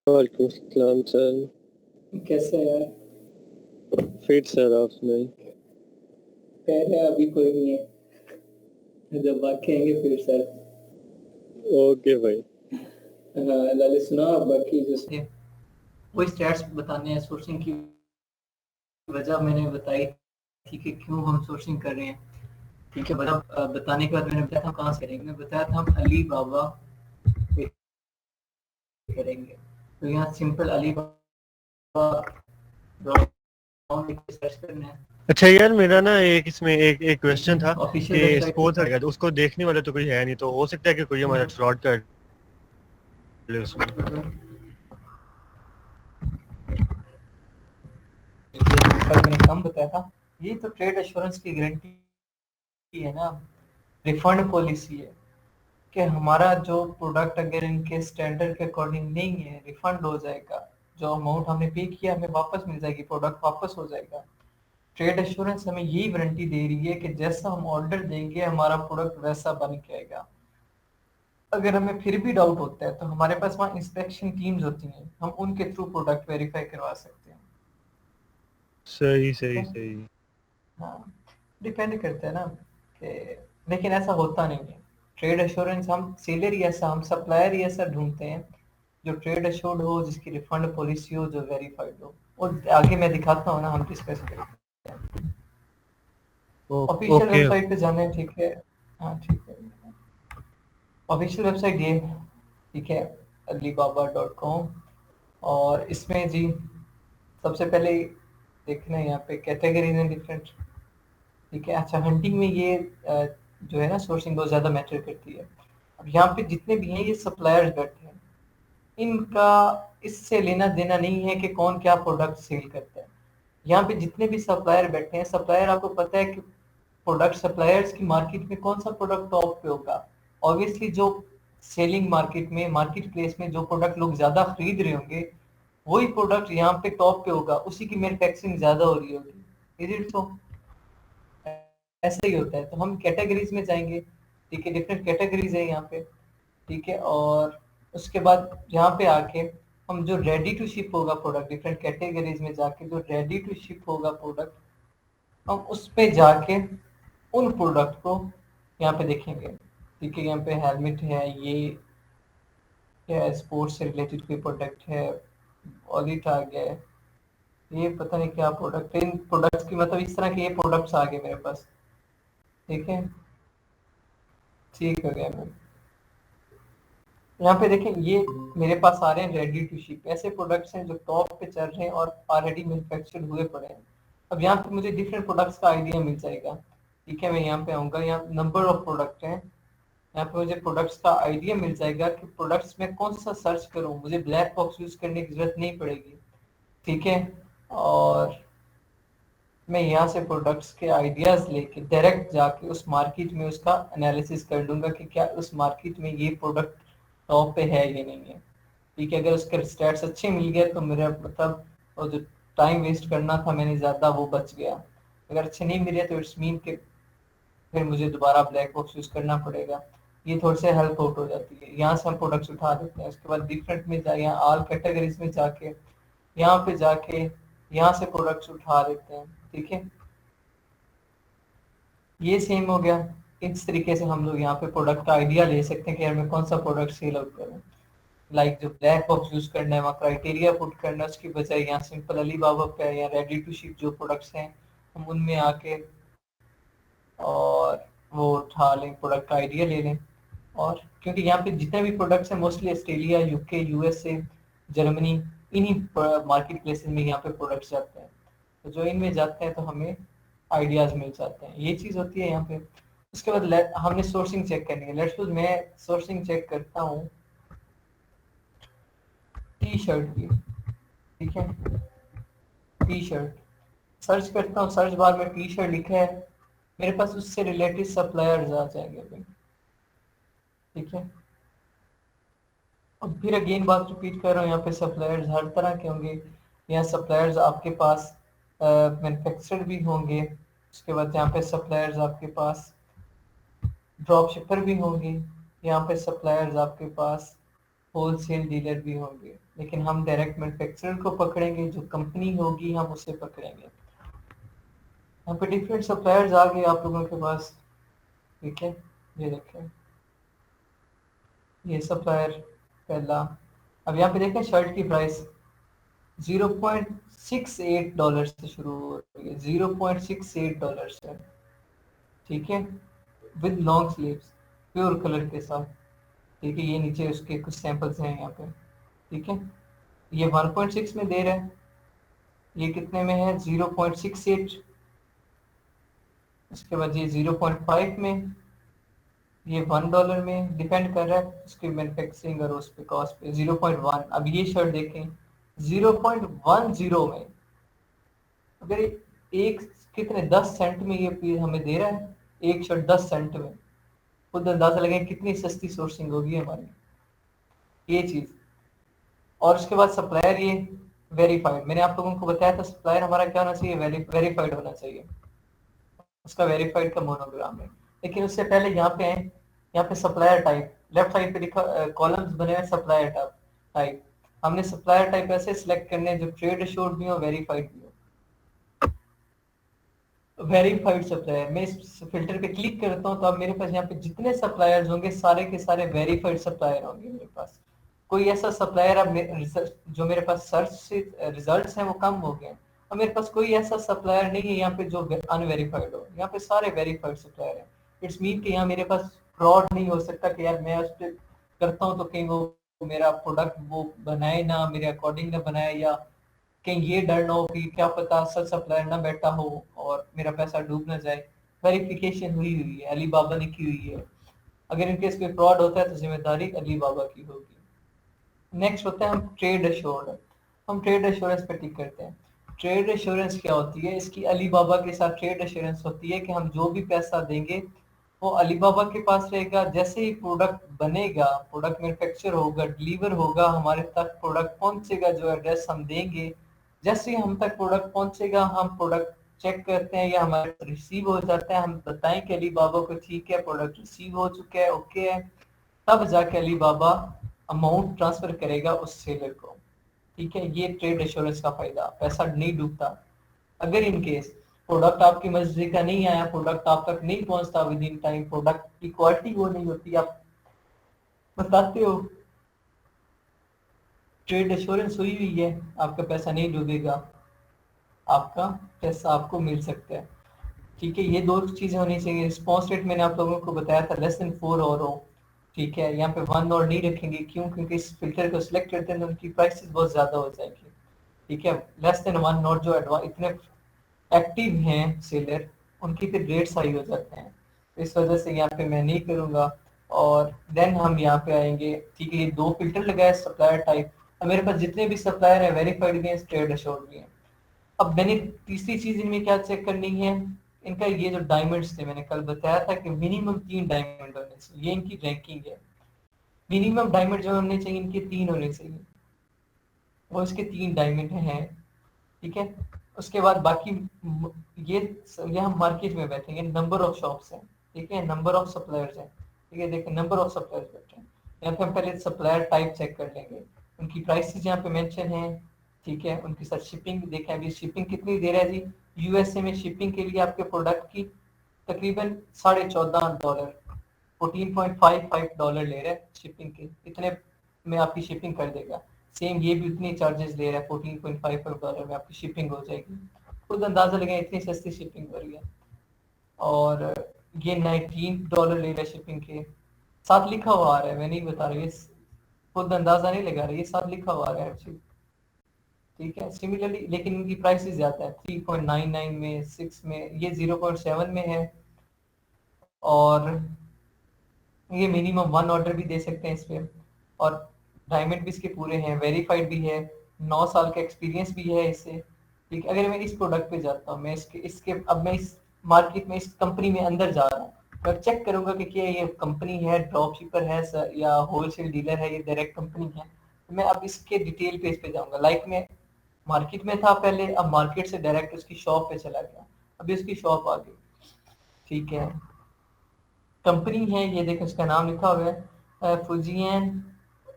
वालेकुम सलाम सर। कैसे है यार? फिट सर आप सुनाई। पहले अभी कोई नहीं है, जब बाकी आएंगे फिर सर। ओके भाई। हाँ लाले सुना, बाकी जो वही स्टैट्स बताने हैं सोर्सिंग की वजह मैंने बताई थी कि क्यों हम सोर्सिंग कर रहे हैं। ठीक है, वजह बताने के बाद मैंने बताया था हम कहाँ से करेंगे। मैंने बताया था हम अली बाबा पे करेंगे। तो यहाँ सिंपल अली बाबा सर्च करना है। अच्छा यार मेरा ना एक इसमें एक ठीक है, क्वेश्चन था ऑफिशियल कि वेबसाइट पे स्पोर्ट्स जाके रहेगा तो उसको देखने वाला तो कोई है नहीं, तो हो सकता है कि कोई हमारा फ्रॉड कर ले उसमें। कल मैंने कम बताया था। ये तो ट्रेड एश्योरेंस की गारंटी है ना, रिफंड पॉलिसी है कि हमारा जो प्रोडक्ट अगर इनके स्टैंडर्ड के अकॉर्डिंग नहीं है रिफंड हो जाएगा। जो अमाउंट हमने पे किया हमें वापस मिल जाएगी, प्रोडक्ट वापस हो जाएगा। ट्रेड एश्योरेंस हमें यही वारंटी दे रही है कि जैसा हम ऑर्डर देंगे हमारा प्रोडक्ट वैसा बन के आएगा। अगर हमें फिर भी डाउट होता है तो हमारे पास वहाँ इंस्पेक्शन टीम्स होती हैं, हम उनके थ्रू प्रोडक्ट वेरीफाई करवा सकते हैं। सही ठीक सही है। सही। हाँ, डिपेंड करता है ना कि, लेकिन ऐसा होता नहीं है। ट्रेड एश्योरेंस हम सेलर ही ऐसा, हम सप्लायर ही ऐसा ढूंढते हैं जो ट्रेड एश्योर्ड हो, जिसकी रिफंड पॉलिसी हो, जो वेरीफाइड हो। और आगे मैं दिखाता हूँ ना, हम डिस्कस करते हैं। Official okay. वेबसाइट पे जाना है, ठीक है। हाँ ठीक है, ऑफिशियल वेबसाइट ये, ठीक है, alibaba.com। और इसमें जी सबसे पहले देखना है यहाँ पे कैटेगरीज हैं डिफरेंट। ठीक है, अच्छा हंटिंग में ये जो है ना सोर्सिंग बहुत ज़्यादा मैटर करती है। अब यहाँ पे जितने भी हैं ये सप्लायर्स बैठे हैं, इनका इससे लेना देना नहीं है कि कौन क्या प्रोडक्ट सेल करता है। यहाँ पे जितने भी सप्लायर बैठे हैं, सप्लायर आपको पता है कि प्रोडक्ट सप्लायर्स की मार्केट में कौन सा प्रोडक्ट टॉप पे होगा। ऑब्वियसली जो सेलिंग मार्केट में, मार्केट प्लेस में जो प्रोडक्ट लोग ज़्यादा खरीद रहे होंगे वही प्रोडक्ट यहाँ पे टॉप पे होगा, उसी की मैन्युफैक्चरिंग ज़्यादा हो रही होगी। Is it so? ऐसा ही होता है। तो हम कैटेगरीज में जाएंगे, ठीक है, डिफरेंट कैटेगरीज है यहाँ पे। ठीक है, और उसके बाद यहाँ पे आके हम जो रेडी टू शिप होगा प्रोडक्ट, डिफरेंट कैटेगरीज में जाके जो रेडी टू शिप होगा प्रोडक्ट, हम उस पे जाके उन प्रोडक्ट को यहाँ पे देखेंगे। ठीक है, यहाँ पे हेलमेट है, ये क्या स्पोर्ट्स से रिलेटेड कोई प्रोडक्ट है, ऑडिट आ गया है, ये पता नहीं क्या प्रोडक्ट है। इन प्रोडक्ट्स की मतलब इस तरह के ये प्रोडक्ट्स आ गए मेरे पास। ठीक है, ठीक हो गया मैम। यहाँ पे देखें ये मेरे पास आ रहे हैं रेडी टू शिप, ऐसे प्रोडक्ट्स हैं जो टॉप पे चल रहे हैं और ऑलरेडी मैन्युफैक्चर्ड हुए पड़े हैं। अब यहाँ पे मुझे डिफरेंट प्रोडक्ट्स का आइडिया मिल जाएगा। ठीक है, मैं यहाँ पे आऊँगा, यहाँ नंबर ऑफ प्रोडक्ट हैं, यहाँ पे मुझे प्रोडक्ट्स का आइडिया मिल जाएगा कि प्रोडक्ट्स में कौन सा सर्च करूँ, मुझे ब्लैक बॉक्स यूज करने की जरूरत नहीं पड़ेगी। ठीक है, और मैं यहाँ से प्रोडक्ट्स के आइडियाज लेके डायरेक्ट जाके उस मार्केट में उसका एनालिसिस कर लूंगा कि क्या उस मार्केट में ये प्रोडक्ट टॉप पे है या नहीं है। ठीक है, अगर उसके स्टैट्स अच्छे मिल गए तो मेरा मतलब, और जो टाइम वेस्ट करना था मैंने ज़्यादा वो बच गया। अगर अच्छे नहीं मिले तो इट्स मीन के फिर मुझे दोबारा ब्लैक बॉक्स यूज़ करना पड़ेगा। ये थोड़ी सी हेल्प आउट हो जाती है। यहाँ से हम प्रोडक्ट्स उठा देते हैं, उसके बाद डिफरेंट में जाए, यहाँ ऑल कैटेगरीज में जाके यहाँ पे जाके यहाँ से प्रोडक्ट्स उठा देते हैं। ठीक है, ये सेम हो गया। इस तरीके से हम लोग यहाँ पे प्रोडक्ट का आइडिया ले सकते हैं कि यार मैं कौन सा प्रोडक्ट सेल आउट करूँ। लाइक जो ब्लैक बॉक्स यूज करना है वहाँ क्राइटेरिया पुट करना है, उसकी बजाय यहाँ सिंपल अली बाबा पे या रेडी टू शिप जो प्रोडक्ट्स हैं हम उनमें आके और वो उठा लें, प्रोडक्ट का आइडिया ले लें। और क्योंकि यहाँ पे जितने भी प्रोडक्ट्स हैं mostly Australia, UK, USA, Germany, इन्हीं मार्केट प्लेसेस में यहाँ पे प्रोडक्ट्स जाते हैं। तो जो इनमें जाते हैं तो हमें आइडियाज मिल जाते हैं, ये चीज़ होती है यहाँ पे। उसके बाद हमने सोर्सिंग चेक करनी है। लेट्स सपोज मैं सोर्सिंग चेक करता हूँ टी शर्ट की। ठीक है, टी शर्ट सर्च करता हूँ, सर्च बार में टी शर्ट लिखा है, मेरे पास उससे रिलेटेड सप्लायर्स आ जाएंगे अभी। ठीक है, अब फिर अगेन बात रिपीट कर रहा हूँ, यहाँ पे सप्लायर्स हर तरह के होंगे। यहाँ सप्लायर्स आपके पास मैन्युफैक्चरर भी होंगे, उसके बाद यहाँ पे सप्लायर्स आपके पास ड्रॉप शिपर भी होंगे, यहाँ पे सप्लायर्स आपके पास होल सेल डीलर भी होंगे। लेकिन हम डायरेक्ट मैन्युफैक्चरर को पकड़ेंगे, जो कंपनी होगी हम उसे पकड़ेंगे। यहाँ पे डिफरेंट सप्लायर्स आ गए आप लोगों के पास, ठीक है। ये देखें, ये सप्लायर पहला। अब यहाँ पे देखें शर्ट की प्राइस $0.68 से शुरू हो रही है, $0.68 से, ठीक है, with long sleeves, pure colour के साथ, ठीक है। ये नीचे उसके कुछ सैंपल्स हैं यहाँ पे, ठीक है। ये 1.6 में दे रहा है, ये कितने में है, 0.68। उसके बाद ये 0.5 में, ये $1 में, डिपेंड कर रहा है उसकी मैन्युफैक्चरिंग और उस पे कॉस्ट पे। 0.1। अब ये शर्ट देखें 0.10 में, अगर एक कितने 10 सेंट में ये पीस हमें दे रहा है, एक शर्ट 10 सेंट में, खुद अंदाजा लगाएं कितनी सस्ती सोर्सिंग होगी हमारी, ये चीज। और उसके बाद सप्लायर ये वेरीफाइड, मैंने आप लोगों को बताया था सप्लायर हमारा क्या होना चाहिए, वेरीफाइड होना चाहिए, उसका वेरीफाइड का मोनोग्राम है। लेकिन उससे पहले यहाँ पे आए, यहाँ पे सप्लायर टाइप लेफ्ट साइड पे लिखा, कॉलम्स बने हुए सप्लायर टाइप। हमने सप्लायर टाइप ऐसे सिलेक्ट करने हैं जो ट्रेड एश्योर्ड भी हो, वेरीफाइड भी हो। वेरीफाइड सप्लायर, मैं इस फिल्टर पे क्लिक करता हूँ तो अब मेरे पास यहाँ पे जितने सप्लायर्स होंगे सारे के सारे वेरीफाइड सप्लायर होंगे मेरे पास। कोई ऐसा सप्लायर अब जो मेरे पास सर्च से रिजल्ट्स हैं वो कम हो गए, और मेरे पास कोई ऐसा सप्लायर नहीं है यहाँ पे जो अनवेरीफाइड हो, यहाँ पे सारे वेरीफाइड सप्लायर हैं। इट्स मीन कि यहाँ मेरे पास फ्रॉड नहीं हो सकता कि यार मैं उस पर करता हूँ तो कहीं वो मेरा प्रोडक्ट वो बनाए ना, मेरे अकॉर्डिंग ना बनाए, या कहीं ये डर ना हो कि क्या पता सच सप्लायर ना बैठा हो और मेरा पैसा डूब ना जाए। वेरिफिकेशन हुई हुई है, अली बाबा ने की हुई है। अगर इनकेस कोई फ्रॉड होता है तो जिम्मेदारी अली बाबा की होगी। नेक्स्ट होता है हम ट्रेड एश्योरेंस। हम ट्रेड एश्योरेंस पे टिक करते हैं। ट्रेड एश्योरेंस क्या होती है, इसकी अली बाबा के साथ ट्रेड एश्योरेंस होती है कि हम जो भी पैसा देंगे वो अली बाबा के पास रहेगा। जैसे ही प्रोडक्ट बनेगा, प्रोडक्ट मैन्युफैक्चर होगा, डिलीवर होगा, हमारे तक प्रोडक्ट पहुंचेगा, जो एड्रेस हम देंगे, जैसे ही हम तक प्रोडक्ट पहुंचेगा हम प्रोडक्ट चेक करते हैं या हमारे रिसीव हो जाता है, हम बताएं कि अली बाबा को ठीक है प्रोडक्ट रिसीव हो चुका है, ओके है, तब जाके अली बाबा अमाउंट ट्रांसफर करेगा उस सेलर को, ठीक है। ये ट्रेड एश्योरेंस का फायदा, पैसा नहीं डूबता। अगर इन केस प्रोडक्ट आपकी मर्जी का नहीं आया, प्रोडक्ट आप तक नहीं पहुंचता विद इन टाइम, प्रोडक्ट की क्वालिटी वो नहीं होती, आप बताते हो, ट्रेड एश्योरेंस हुई हुई है, आपका पैसा नहीं डूबेगा, आपका पैसा आपको मिल सकता है, ठीक है। ये दो चीजें होनी चाहिए। रिस्पॉन्स रेट मैंने आप लोगों को बताया था <4 और हो, ठीक है। यहाँ पे 1 और नहीं रखेंगे, क्यों, क्योंकि इस फिल्टर को सिलेक्ट करते हैं तो उनकी प्राइसेस बहुत ज्यादा हो जाएगी, ठीक है। <1 नॉट जो इतने एक्टिव हैं सेलर, उनकी फिर रेट्स हाई हो जाते हैं, तो इस वजह से यहाँ पे मैं नहीं करूँगा। और देन हम यहाँ पे आएंगे, ठीक है। ये दो फिल्टर लगाए सप्लायर टाइप, और मेरे पास जितने भी सप्लायर है वेरीफाइड भी हैं, ट्रेड एश्योर्ड भी हैं। अब मैंने तीसरी चीज इनमें क्या चेक करनी है, इनका ये जो डायमंड्स थे, मैंने कल बताया था कि मिनिमम 3 डायमंड होने चाहिए, ये इनकी रैंकिंग है। मिनिमम डायमंड जो होने चाहिए इनके 3 होने चाहिए, और इसके 3 डायमंड हैं, ठीक है। उसके बाद बाकी ये हम मार्केट में बैठेंगे, नंबर ऑफ शॉप्स हैं, ठीक है, नंबर ऑफ सप्लायर्स हैं, ठीक है। देखिए नंबर ऑफ सप्लायर्स बैठे हैं, यहाँ पे हम पहले सप्लायर टाइप चेक कर लेंगे, उनकी प्राइसेस यहाँ पे मेंशन है, ठीक है। उनकी साथ शिपिंग देखें, अभी शिपिंग कितनी दे रहा है जी, यूएसए में शिपिंग के लिए आपके प्रोडक्ट की तकरीबन $14.5, $14.55 ले रहा है शिपिंग के, इतने में आपकी शिपिंग कर देगा। सेम ये भी उतनी चार्जेस ले रहा है, $14.55 में आपकी शिपिंग हो जाएगी। खुद अंदाजा लगाएं इतनी सस्ती शिपिंग हो रही है। और ये $19 ले रहा है शिपिंग के, साथ लिखा हुआ आ रहा है, मैं नहीं बता रही, खुद अंदाजा नहीं लगा रही, ये साथ लिखा हुआ आ रहा है एक्चुअली, ठीक है। सिमिलरली लेकिन इनकी प्राइसेस ज्यादा है, 3.99 में, 6 में, ये 0.7 में है। और ये मिनिमम 1 ऑर्डर भी दे सकते हैं इस पे, और डायमंड भी इसके पूरे हैं, वेरीफाइड भी है, 9 साल का एक्सपीरियंस भी है इससे, ठीक। अगर मैं इस प्रोडक्ट पे जाता हूँ, मैं इसके इसके अब मैं इस मार्केट में, इस कंपनी में अंदर जा रहा हूँ, मैं चेक करूंगा कि क्या ये कंपनी है, ड्रॉप शिपर है या होलसेल डीलर है, ये डायरेक्ट कंपनी है। तो मैं अब इसके डिटेल पेज पे जाऊंगा, लाइक मैं मार्केट में था पहले, अब मार्केट से डायरेक्ट उसकी शॉप पे चला गया, अभी उसकी शॉप आ गई, ठीक है। कंपनी है ये, देखो इसका नाम लिखा हुआ है फुजियन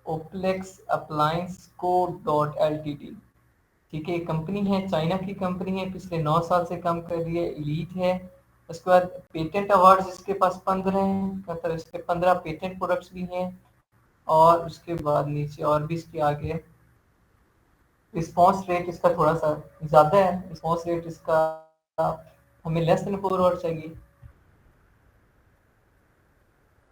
ओप्लेक्स अप्लायंस को .ltd। ठीक है, कंपनी है, चाइना की कंपनी है, पिछले 9 साल से काम कर रही है, एलीट है। उसके बाद पेटेंट अवार्ड्स इसके पास 15 हैं, मतलब इसके 15 पेटेंट प्रोडक्ट्स भी हैं। और उसके बाद नीचे और भी इसके आगे रिस्पॉन्स रेट इसका थोड़ा सा ज़्यादा है, रिस्पॉन्स रेट इसका हमें लेस देन 4 और चाहिए,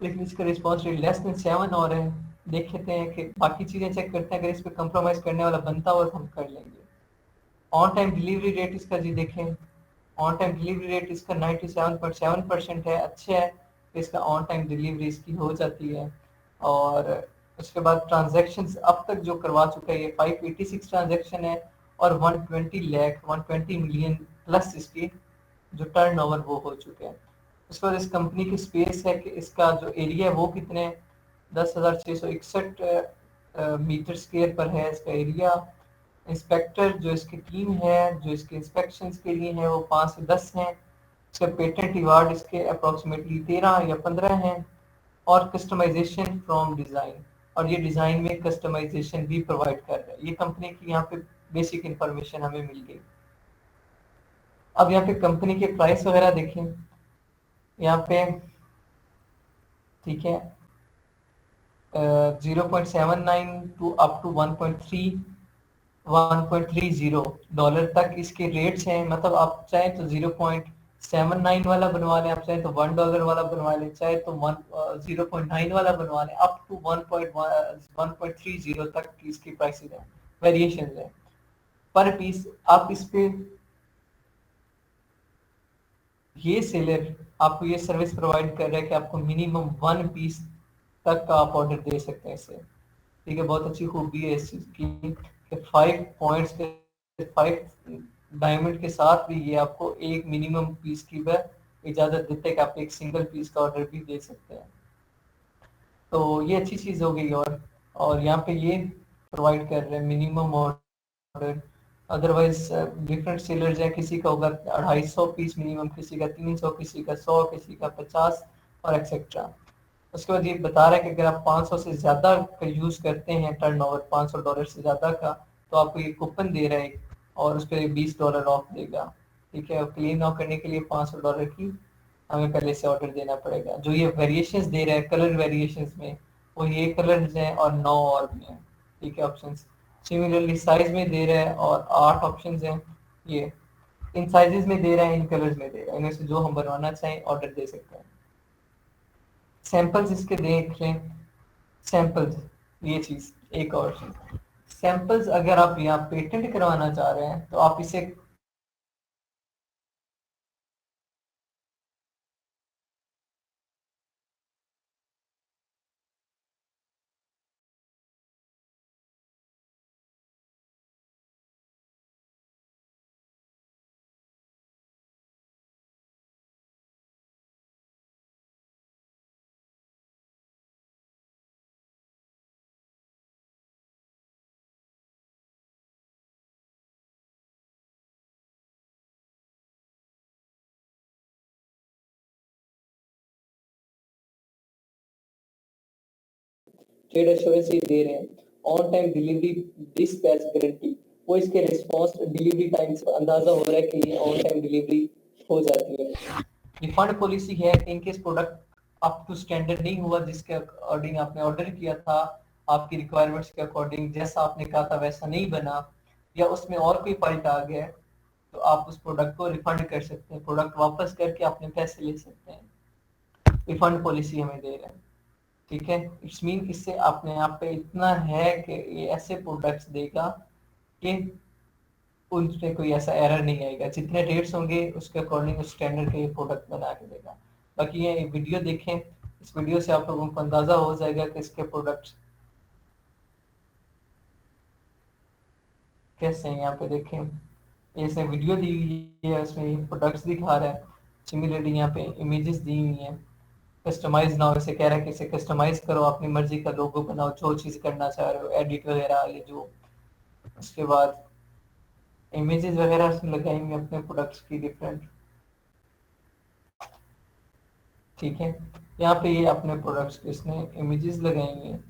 लेकिन इसका रिस्पॉन्स रेट लेस देन 7 और है। देख लेते हैं कि बाकी चीज़ें चेक करते हैं, अगर इस पर कंप्रोमाइज़ करने वाला बनता हो तो हम कर लेंगे। ऑन टाइम डिलीवरी रेट इसका जी देखें, ऑन टाइम डिलीवरी रेट इसका 97.7% है, अच्छा है। इसका ऑन टाइम डिलीवरी इसकी हो जाती है। और उसके बाद ट्रांजैक्शंस अब तक जो करवा चुका है ये 586 ट्रांजैक्शन है, और 120 मिलियन प्लस इसकी जो टर्नओवर वो हो चुके हैं। उसके बाद इस कंपनी की स्पेस है कि इसका जो एरिया है वो कितने 10,661 मीटर स्क्वायर पर है इसका एरिया। इंस्पेक्टर जो इसकी टीम है जो इसके इंस्पेक्शंस के लिए है वो 5 से 10 हैं। इसका पेटेंट अवार्ड इसके अप्रोक्सीमेटली 13 या 15 हैं। और कस्टमाइजेशन फ्रॉम डिज़ाइन, और ये डिज़ाइन में कस्टमाइजेशन भी प्रोवाइड कर रहा है। ये कंपनी की यहाँ पे बेसिक इंफॉर्मेशन हमें मिल गई। अब यहाँ पे कंपनी के प्राइस वगैरह देखें यहाँ पे, ठीक है, 0.79 टू अप टू 1.30 तक इसके रेट्स हैं। मतलब आप चाहें तो 0.79 वाला बनवा लें, आप चाहें तो $1 वाला बनवा लें, चाहे तो 0.9 वाला बनवा लें, अप टू 1.30 तक की इसकी प्राइसेस हैं, वेरिएशन है पर पीस। आप इस पे ये सेलर आपको ये सर्विस प्रोवाइड कर रहा है कि आपको मिनिमम 1 पीस तक का आप ऑर्डर दे सकते हैं इससे। ठीक है, बहुत अच्छी खूबी है इस चीज़ की कि 5 पॉइंट्स के 5 डायमंड के साथ भी ये आपको एक मिनिमम पीस की वह इजाज़त देते हैं कि आप एक सिंगल पीस का ऑर्डर भी दे सकते हैं। तो ये अच्छी चीज़ हो गई। और यहाँ पे ये प्रोवाइड कर रहे हैं minimum order. Otherwise different sellers हैं, किसी का होगा 250 पीस मिनिमम, किसी का 300, किसी का 100, किसी का 50 और एक्सेट्रा। उसके बाद ये बता रहा है कि अगर आप 500 से ज़्यादा का यूज़ करते हैं टर्नओवर $500 से ज़्यादा का, तो आपको ये कूपन दे रहा है और उस पर $20 ऑफ देगा। ठीक है, और क्लेम ऑफ करने के लिए $500 की हमें पहले से ऑर्डर देना पड़ेगा। जो ये वेरिएशंस दे रहा है कलर वेरिएशंस में, वो ये कलर्स हैं और 9 और भी हैं। ठीक है, ऑप्शंस सिमिलरली साइज में दे रहा है और 8 ऑप्शंस हैं। ये इन साइजेस में दे रहा है, इन कलर्स में दे रहा है, इनमें से जो हम बनवाना चाहें ऑर्डर दे सकते हैं। सैंपल्स इसके देख लें, सैंपल्स, ये चीज़ एक और चीज़, सैंपल्स अगर आप यहाँ पेटेंट करवाना चाह रहे हैं तो आप इसे ट्रेड एश्योरेंस ही दे रहे हैं, on time delivery dispatch guarantee, वो इसके रिस्पॉन्स डिलीवरी टाइम से अंदाजा हो रहा है कि ये ऑन टाइम डिलीवरी हो जाती है। रिफंड पॉलिसी है कि in case product up to standard नहीं हुआ जिसके अकॉर्डिंग आपने ऑर्डर किया था, आपकी रिक्वायरमेंट्स के अकॉर्डिंग जैसा आपने कहा था वैसा नहीं बना, या उसमें और कोई फॉल्ट आ गया है, तो आप उस प्रोडक्ट को रिफंड कर सकते हैं, प्रोडक्ट वापस करके अपने पैसे ले सकते हैं। रिफंड पॉलिसी हमें दे रहे हैं। ठीक है, इट्स मीन इससे अपने आप पे इतना है कि ये ऐसे प्रोडक्ट्स देगा कि उनपे कोई ऐसा एरर नहीं आएगा, जितने रेट्स होंगे उसके अकॉर्डिंग उस स्टैंडर्ड के प्रोडक्ट बना के देगा। बाकी ये वीडियो देखें, इस वीडियो से आप लोगों को अंदाजा हो जाएगा कि इसके प्रोडक्ट्स कैसे हैं। यहाँ पे देखें, ये इसने वीडियो दी हुई है, उसमें प्रोडक्ट्स दिखा रहा है, सिमिलरली यहाँ पे इमेजेस दी हुई हैं। कस्टमाइज नाउ इसे कह रहा है कि इसे कस्टमाइज करो, अपनी मर्जी का लोगो बनाओ, जो चीज़ करना चाह रहे हो, एडिट वगैरह ये जो। उसके बाद इमेजेस वगैरह उसने लगाई हुई अपने प्रोडक्ट्स की डिफरेंट। ठीक है, यहाँ पे ये अपने प्रोडक्ट्स के इसने इमेजेस लगाई हुई हैं।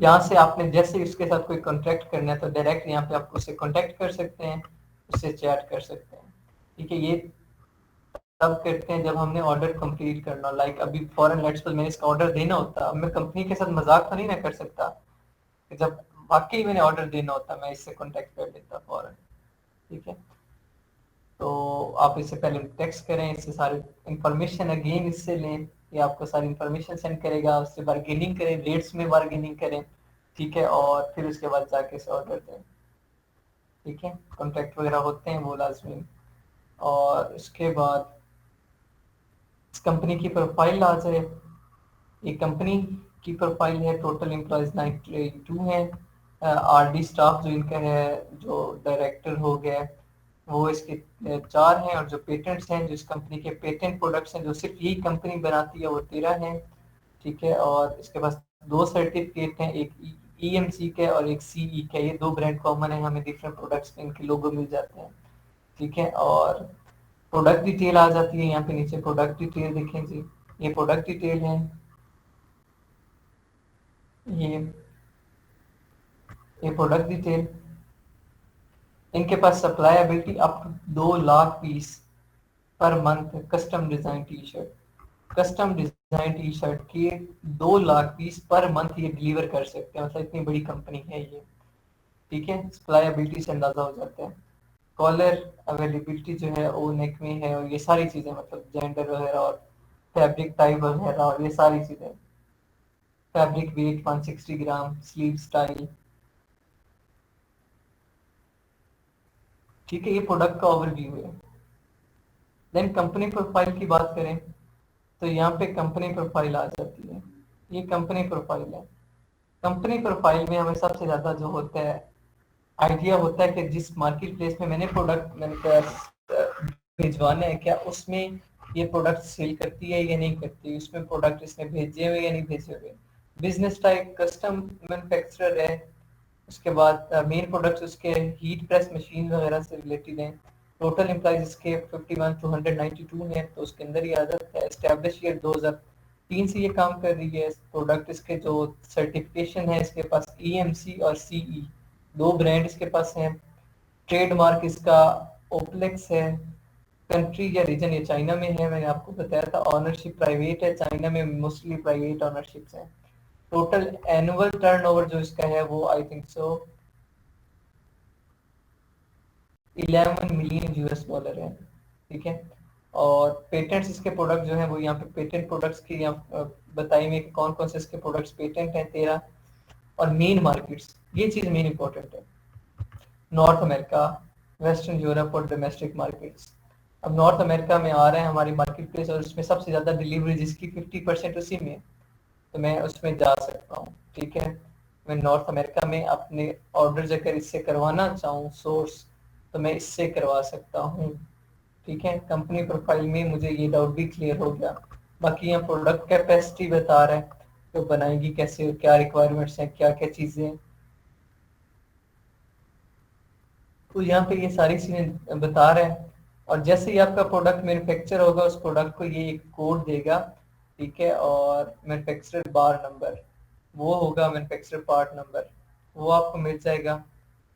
यहाँ से आपने जैसे उसके साथ कोई कॉन्टैक्ट करना है तो डायरेक्ट यहाँ पे आप उससे कॉन्टैक्ट कर सकते हैं, उससे चैट कर सकते हैं। ठीक है, ये तब करते हैं जब हमने ऑर्डर कंप्लीट करना, लाइक अभी फॉरन लेट्स सपोज मैंने इसका ऑर्डर देना होता, अब मैं कंपनी के साथ मजाक तो नहीं ना कर सकता कि जब वाकई मैंने ऑर्डर देना होता मैं इससे कॉन्टैक्ट कर लेता फॉरन। ठीक है, तो आप इससे पहले टेक्स्ट करें, इससे सारी इंफॉर्मेशन अगेन इससे लें, ये आपको सारी इंफॉर्मेशन सेंड करेगा, उससे बार्गेनिंग करें, रेट्स में बार्गेनिंग करें। ठीक है, और फिर उसके बाद जाके इसे ऑर्डर दें। ठीक है, कॉन्टैक्ट वगैरह होते हैं वो लाजमी। और उसके बाद इस कंपनी की प्रोफाइल आ जाए, ये कंपनी की प्रोफाइल है, टोटल एम्प्लॉयज 92 हैं। आरडी स्टाफ जो इनका है, जो डायरेक्टर हो गया वो इसके 4 हैं, और जो पेटेंट्स हैं, जो इस कंपनी के पेटेंट प्रोडक्ट्स हैं जो सिर्फ यही कंपनी बनाती है, वो 13 हैं। ठीक है, और इसके पास 2 सर्टिफिकेट हैं, एक ईएमसी का और एक सीई का, ये 2 ब्रांड कॉमन है, हमें डिफरेंट प्रोडक्ट्स के इनके लोगो मिल जाते हैं। ठीक है, और प्रोडक्ट डिटेल आ जाती है यहाँ पे नीचे, प्रोडक्ट डिटेल देखें जी, ये प्रोडक्ट डिटेल है। ये ये प्रोडक्ट डिटेल, इनके पास supplyability up to 2 lakh piece per month custom design T shirt, custom design T shirt के 2 लाख पीस पर मंथ ये डिलीवर कर सकते हैं, मतलब इतनी बड़ी कंपनी है ये। ठीक है, सप्लाईबिलिटी से अंदाजा हो जाता है। कॉलर अवेलेबिलिटी जो है वो नेक में है, और ये सारी चीजें मतलब जेंडर वगैरह और फैब्रिक टाइप वगैरह और ये सारी चीजें, फैब्रिक वेट 160 ग्राम, स्लीव स्टाइल। ठीक है, ये प्रोडक्ट का ओवरव्यू है। देन कंपनी प्रोफाइल की बात करें तो यहाँ पे कंपनी प्रोफाइल आ जाती है, ये कंपनी प्रोफाइल है। कंपनी प्रोफाइल में हमें सबसे ज्यादा जो होता है आइडिया होता है कि जिस मार्केट प्लेस में मैंने प्रोडक्ट मैंने भिजवाना है, क्या उसमें ये प्रोडक्ट सेल करती है या नहीं करती, उसमें प्रोडक्ट इसने भेजे हुए या नहीं भेजे हुए, बिजनेस टाइप कस्टम मैन्युफैक्चरर है। उसके बाद मेन प्रोडक्ट्स उसके हीट प्रेस मशीन वगैरह से रिलेटेड हैं। टोटल एम्प्लॉयज इसके 51 टू 192 हैं, तो उसके अंदर ही आ जाता है। एस्टेब्लिश ईयर 2003 से ये काम कर रही है। प्रोडक्ट इसके जो सर्टिफिकेशन है, इसके पास ईएमसी और सीई 2 ब्रांड इसके पास हैं। ट्रेडमार्क इसका ओप्लेक्स है। कंट्री या रीजन ये चाइना में है, मैंने आपको बताया था। ऑनरशिप प्राइवेट है, चाइना में मोस्टली प्राइवेट ऑनरशिप्स हैं। टोटल एनुअल टर्नओवर जो इसका है वो I think so 11 million US dollar है। ठीक है, और पेटेंट्स इसके प्रोडक्ट जो है वो यहाँ पे पेटेंट प्रोडक्ट्स की यहाँ बताई हुई कि कौन कौन से इसके प्रोडक्ट्स पेटेंट हैं 13। और मेन मार्केट्स, ये चीज मेन इंपॉर्टेंट है, नॉर्थ अमेरिका, वेस्टर्न यूरोप और डोमेस्टिक मार्केट्स। अब नॉर्थ अमेरिका में आ रहे हैं हमारी मार्केट प्लेस, और उसमें सबसे ज्यादा डिलीवरी जिसकी 50% उसी में है, तो मैं उसमें जा सकता हूँ। ठीक है, मैं नॉर्थ अमेरिका में अपने ऑर्डर अगर इससे करवाना चाहूँ सोर्स, तो मैं इससे करवा सकता हूँ। ठीक है, कंपनी प्रोफाइल में मुझे ये डाउट भी क्लियर हो गया। बाकी यहाँ प्रोडक्ट कैपेसिटी बता रहा है, तो बनाएंगी कैसे, क्या रिक्वायरमेंट्स हैं, क्या क्या चीज़ें, तो यहाँ पे ये सारी चीज़ें बता रहा है। और जैसे ही आपका प्रोडक्ट मैन्युफैक्चर होगा, उस प्रोडक्ट को ये एक कोड देगा। ठीक है, और मैन्युफैक्चरर बार नंबर वो होगा, मैन्युफैक्चरर पार्ट नंबर वो आपको मिल जाएगा,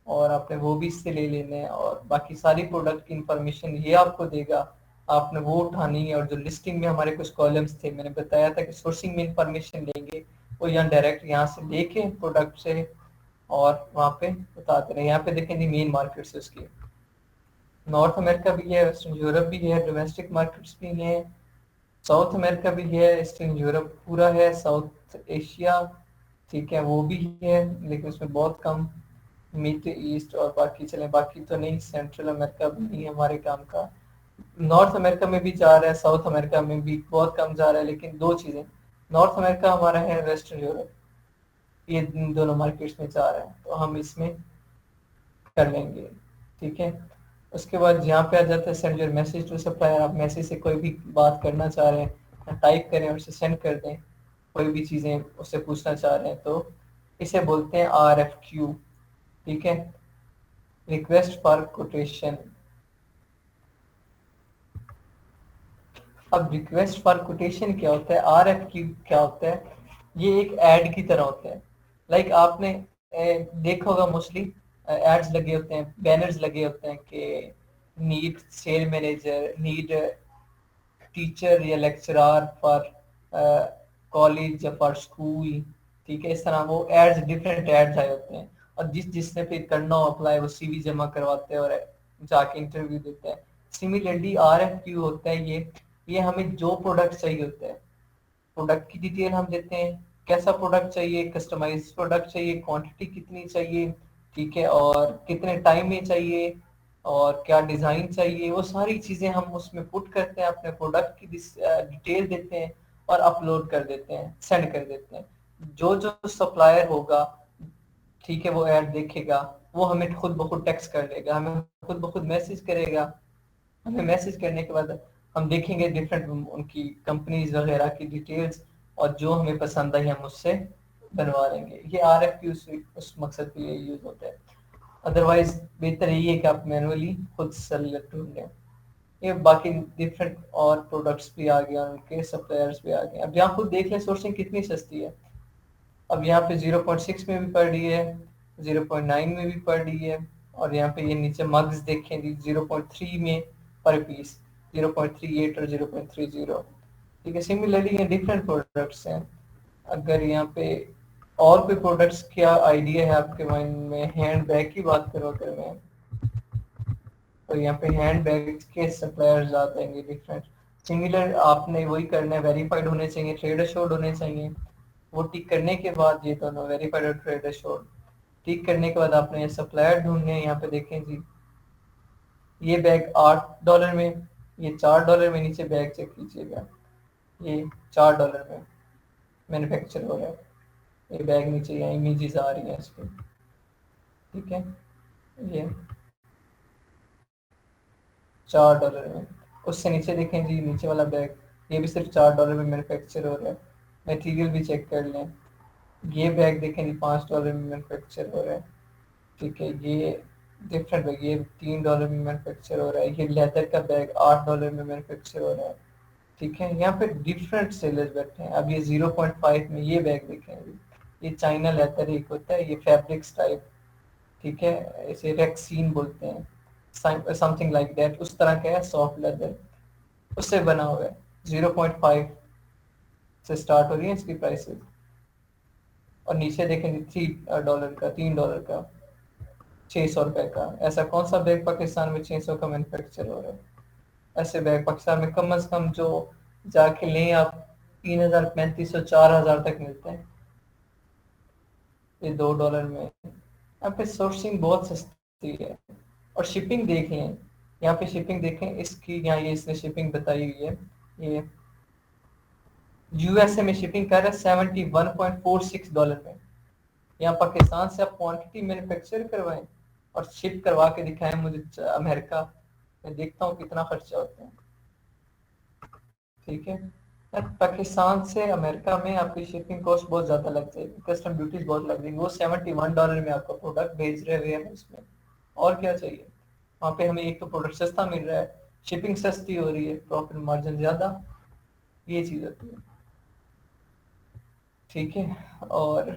और आपने वो भी इससे ले लेने हैं। और बाकी सारी प्रोडक्ट की इंफॉर्मेशन ये आपको देगा, आपने वो उठानी है। और जो लिस्टिंग में हमारे कुछ कॉलम्स थे, मैंने बताया था कि सोर्सिंग में इंफॉर्मेशन लेंगे, वो यहाँ डायरेक्ट यहाँ से लेके प्रोडक्ट से और वहाँ पे बताते रहे। यहाँ पे देखेंगे मेन मार्केट्स उसकी, नॉर्थ अमेरिका भी है, वेस्टर्न यूरोप भी है, डोमेस्टिक मार्केट्स भी हैं, साउथ अमेरिका भी है, ईस्टर्न यूरोप पूरा है, साउथ एशिया ठीक है वो भी है, लेकिन उसमें बहुत कम, मिड ईस्ट और बाकी चले, बाकी तो नहीं, सेंट्रल अमेरिका भी नहीं है हमारे काम का। नॉर्थ अमेरिका में भी जा रहा है, साउथ अमेरिका में भी बहुत कम जा रहा है, लेकिन 2 चीज़ें, नॉर्थ अमेरिका हमारा है, वेस्टर्न यूरोप, ये दोनों मार्केट्स में जा रहा है, तो हम इसमें कर लेंगे। ठीक है, उसके बाद यहाँ पे आ जाता है send your message to supplier. आप मैसेज से कोई भी बात करना चाह रहे हैं, टाइप करें और उसे सेंड कर दें, कोई भी चीज़ें उससे पूछना चाह रहे हैं, तो इसे बोलते हैं RFQ। ठीक है, रिक्वेस्ट फॉर कोटेशन। अब रिक्वेस्ट फॉर कोटेशन क्या होता है, RFQ क्या होता है, ये एक ऐड की तरह होता है। लाइक आपने देखा होगा मोस्टली एड्स लगे होते हैं, बैनर्स लगे होते हैं कि need sale manager, need teacher या लेक्चरर फॉर कॉलेज या फॉर स्कूल। ठीक है, इस तरह वो एड्स, डिफरेंट एड्स आए होते हैं, और जिसने फिर करना हो अप्लाई, वो सीवी जमा करवाते हैं और जाके इंटरव्यू देते हैं। सिमिलरली RFQ होता है ये हमें जो प्रोडक्ट चाहिए होता है, प्रोडक्ट की डिटेल हम देते हैं, कैसा प्रोडक्ट चाहिए, कस्टमाइज प्रोडक्ट चाहिए, क्वांटिटी कितनी चाहिए, ठीक है, और कितने टाइम में चाहिए, और क्या डिज़ाइन चाहिए, वो सारी चीज़ें हम उसमें पुट करते हैं, अपने प्रोडक्ट की डिटेल देते हैं और अपलोड कर देते हैं, सेंड कर देते हैं। जो जो सप्लायर होगा, ठीक है, वो ऐड देखेगा, वो हमें खुद ब खुद टेक्स्ट कर लेगा, हमें खुद ब खुद मैसेज करेगा। हमें मैसेज करने के बाद हम देखेंगे डिफरेंट उनकी कंपनीज वगैरह की डिटेल्स, और जो हमें पसंद आई हम उससे बनवा लेंगे। ये RFQ उस मकसद के लिए यूज होता है। अदरवाइज बेहतर यही है कि आप मैनुअली खुद सेलेक्ट ढूंढें। ये बाकी डिफरेंट और प्रोडक्ट्स भी आ गए, उनके सप्लायर्स भी आ गए। अब यहाँ खुद देख लें सोर्सिंग कितनी सस्ती है। अब यहाँ पे 0.6 में भी पड़ रही है, 0.9 में भी पड़ रही है, और यहाँ पे ये नीचे मग्स देखें जी 0.3 में पर पीस, 0.38 और 0.30। ठीक है, सिमिलरली ये डिफरेंट प्रोडक्ट्स हैं। अगर यहाँ पे और कोई प्रोडक्ट्स, क्या आइडिया है आपके माइंड में? हैंड बैग की बात करो अगर मैं, तो यहाँ पे हैंड बैग के सप्लायर्स आते हैं डिफरेंट। सिमिलर आपने वही करना है, वेरीफाइड होने चाहिए, ट्रेड अश्योर्ड होने चाहिए। वो टिक करने के बाद, ये दोनों वेरीफाइड और ट्रेड अश्योर्ड टिक करने के बाद आपने ये सप्लायर ढूंढने हैं। यहाँ पे देखें जी, ये बैग $8 में, ये $4 में, नीचे बैग चेक कीजिएगा, ये $4 में मैन्युफैक्चर हो रहा है। ये बैग नीचे यहाँ इमेजेस आ रही हैं इसकी, ठीक है, ये $4 में। उससे नीचे देखें जी, नीचे वाला बैग, ये भी सिर्फ $4 में मैन्युफैक्चर हो रहा है। मटेरियल भी चेक कर लें, ये बैग देखें जी $5 में मैन्युफैक्चर हो रहा है। ठीक है, ये डिफरेंट बैग, ये $3 में मैन्युफैक्चर हो रहा है। ये लेदर का बैग $8 में मैन्युफैक्चर हो रहा है। ठीक है, यहाँ पे डिफरेंट सेलर्स बैठे हैं। अब ये 0.5 में ये बैग देखें अभी, ये चाइना लेदर एक होता है, ये फैब्रिक्स टाइप, ठीक है, इसे रेक्सीन बोलते हैं, समथिंग लाइक दैट, उस तरह का है, सॉफ्ट लेदर, उससे बना हुआ है। 0.5 से स्टार्ट हो रही है इसकी प्राइसेस। और नीचे देखेंगे $3 का, $3 का, ₹600 का। ऐसा कौन सा बैग पाकिस्तान में 600 का मैन्युफैक्चर हो रहा है? ऐसे बैग पाकिस्तान में कम से कम जो जाके लें आप, 3,000, 3,500, 4,000 तक मिलते हैं, ये $2 में। यहाँ पे सोर्सिंग बहुत सस्ती है। और शिपिंग देख लें, यहाँ पे शिपिंग देखें इसकी, यहाँ ये इसने शिपिंग बताई हुई है। ये USA में शिपिंग कर रहा है $71.46 में। यहाँ पाकिस्तान से आप क्वांटिटी मैन्युफैक्चर करवाएं और शिप करवा के दिखाएं मुझे अमेरिका, मैं देखता हूँ कितना खर्चा होता है। ठीक है, पाकिस्तान से अमेरिका में आपकी शिपिंग कॉस्ट बहुत ज़्यादा लग जाएगी, कस्टम ड्यूटीज बहुत लग जाएगी। वो $71 में आपका प्रोडक्ट भेज रहे हुए हैं उसमें, और क्या चाहिए? वहाँ पे हमें एक तो प्रोडक्ट सस्ता मिल रहा है, शिपिंग सस्ती हो रही है, प्रॉफिट मार्जिन ज़्यादा, ये चीज़ होती है। ठीक है, और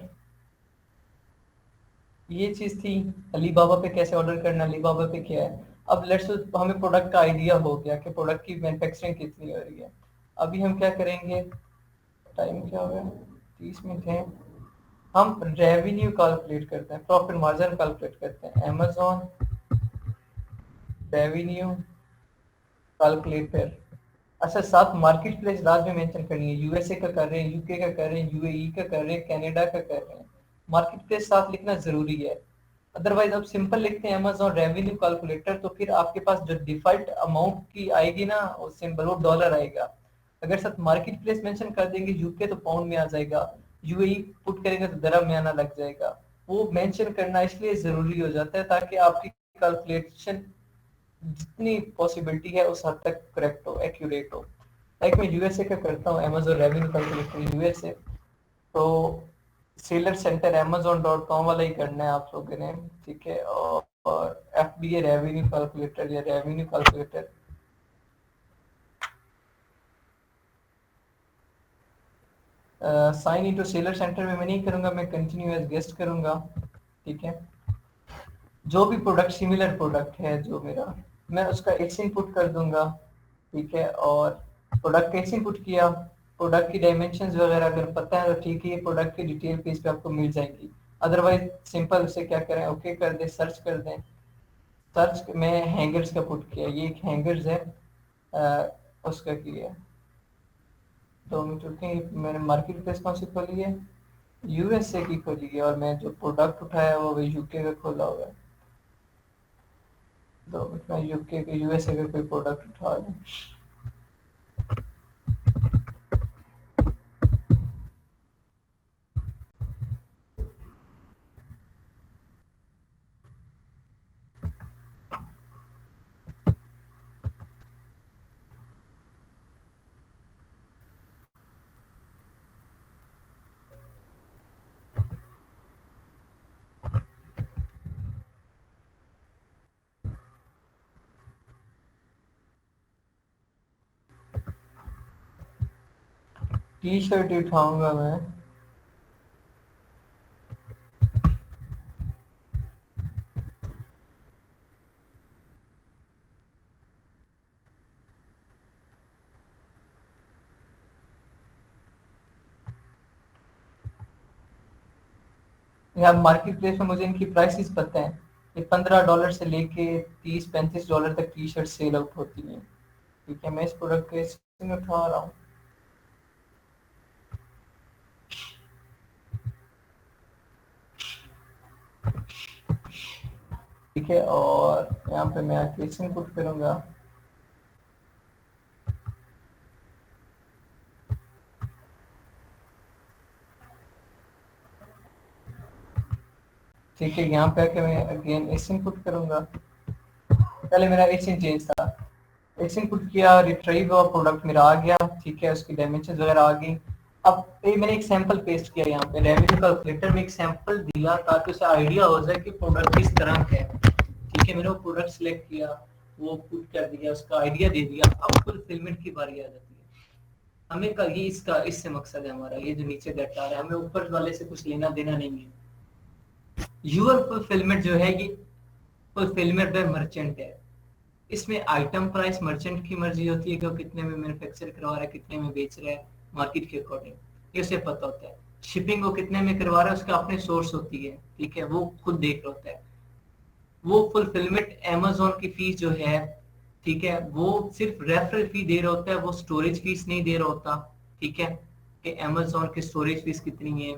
ये चीज़ थी अलीबाबा पे कैसे ऑर्डर करना, अलीबाबा पे क्या है। अब लेट्स, हमें प्रोडक्ट का आइडिया हो गया कि प्रोडक्ट की मैन्युफैक्चरिंग कितनी हो रही है। अभी हम क्या करेंगे, टाइम क्या हो गया, 30 मिनट है। हम रेवेन्यू कैलकुलेट करते हैं, प्रॉफिट मार्जिन कैलकुलेट करते हैं। Amazon revenue calculator. अच्छा, साथ मार्केट प्लेस लास्ट में मेंशन करनी है। USA का कर रहे हैं, UK का कर रहे हैं, UAE का कर रहे हैं, कनाडा का कर रहे हैं, मार्केट प्लेस साथ लिखना जरूरी है। अदरवाइज आप सिंपल लिखते हैं अमेजोन रेवेन्यू कैलकुलेटर, तो फिर आपके पास जो डिफॉल्ट अमाउंट की आएगी ना, वो सिंबल, वो डॉलर आएगा। अगर साथ मार्केट प्लेस मेंशन कर देंगे यूके, तो पाउंड में आ जाएगा, UAE पुट करेंगे तो दरम में आना लग जाएगा। वो मेंशन करना इसलिए जरूरी हो जाता है ताकि आपकी कैलकुलेशन जितनी पॉसिबिलिटी है उस हद तक करेक्ट हो, एक्यूरेट हो। लाइक मैं USA का करता हूँ, अमेजोन रेवेन्यू कैलकुलेटर USA, तो सेलर सेंटर amazon.com वाला ही करना है आप लोगों ने। ठीक है, और FBA रेवेन्यू कैलकुलेटर या revenue calculator, sign into seller centre में मैं नहीं करूंगा, मैं कंटिन्यू एज गेस्ट करूंगा। ठीक है, जो भी प्रोडक्ट सिमिलर प्रोडक्ट है जो मेरा, मैं उसका एक्स इनपुट कर दूंगा। ठीक है, और प्रोडक्ट एक्स इनपुट किया, प्रोडक्ट की डायमेंशंस वगैरह अगर पता है तो ठीक है, प्रोडक्ट की डिटेल पेज पे आपको मिल जाएंगी। अदरवाइज सिंपल उसे क्या करें, ओके कर दें, सर्च कर दें। सर्च में हैंगर्स का पुट किया, ये एक हैंगर्स है, उसका किया। 2 मिनट रुकें, मैंने मार्केट प्लेस कौन सी खोली है, यूएसए की खोली है, और मैं जो प्रोडक्ट उठाया वो यूके का खोला हुआ है। 2 मिनट में यूके के यूएसए का कोई प्रोडक्ट उठा लूं। टी शर्ट उठाऊंगा मैं। यहाँ मार्केट प्लेस में मुझे इनकी प्राइसेस पता है, ये $15 से लेके 30-35 डॉलर तक टी शर्ट सेल आउट होती है। ठीक है, मैं इस प्रोडक्ट के इसमें उठा रहा हूँ। ठीक है, और यहाँ पे मैं आके इनपुट करूंगा। ठीक है, यहाँ पे आके मैं अगेन एस इनपुट करूंगा। पहले मेरा एस इन चेंज था, एस इनपुट किया, रिट्रीव हुआ, प्रोडक्ट मेरा आ गया। ठीक है, उसकी डायमेंशन वगैरह आ गई। अब ये मैंने एक सैंपल पेस्ट किया यहाँ पे, रेवेन्यू कैलकुलेटर में एक सैंपल दिया ताकि उसे आइडिया हो जाए कि प्रोडक्ट किस तरह का है। ठीक है, मैंने वो प्रोडक्ट सिलेक्ट किया, वो पुट कर दिया, उसका आइडिया दे दिया। अब फुलफिलमेंट की बारी आ जाती है। हमें का ये इसका इससे मकसद है हमारा, ये जो नीचे डाटा आ रहा है, हमें ऊपर वाले से कुछ लेना देना नहीं है। यूर फुलफिलमेंट जो है, ये फुलफिलमेंट बाय मर्चेंट है। इसमें आइटम प्राइस मर्चेंट की मर्जी होती है कि वो कितने में मैन्युफैक्चर करवा रहा है, कितने में बेच रहा है, मार्केट के अकॉर्डिंग ये उसे पता होता है। शिपिंग वो कितने में करवा रहा है, उसका अपने सोर्स होती है। ठीक है, वो खुद देख रहा होता है। वो फुलफिलमेंट अमेज़न की फीस जो है, ठीक है, वो सिर्फ रेफरल फी दे रहा होता है, वो स्टोरेज फीस नहीं दे रहा होता। ठीक है, कि अमेज़न की स्टोरेज फीस कितनी है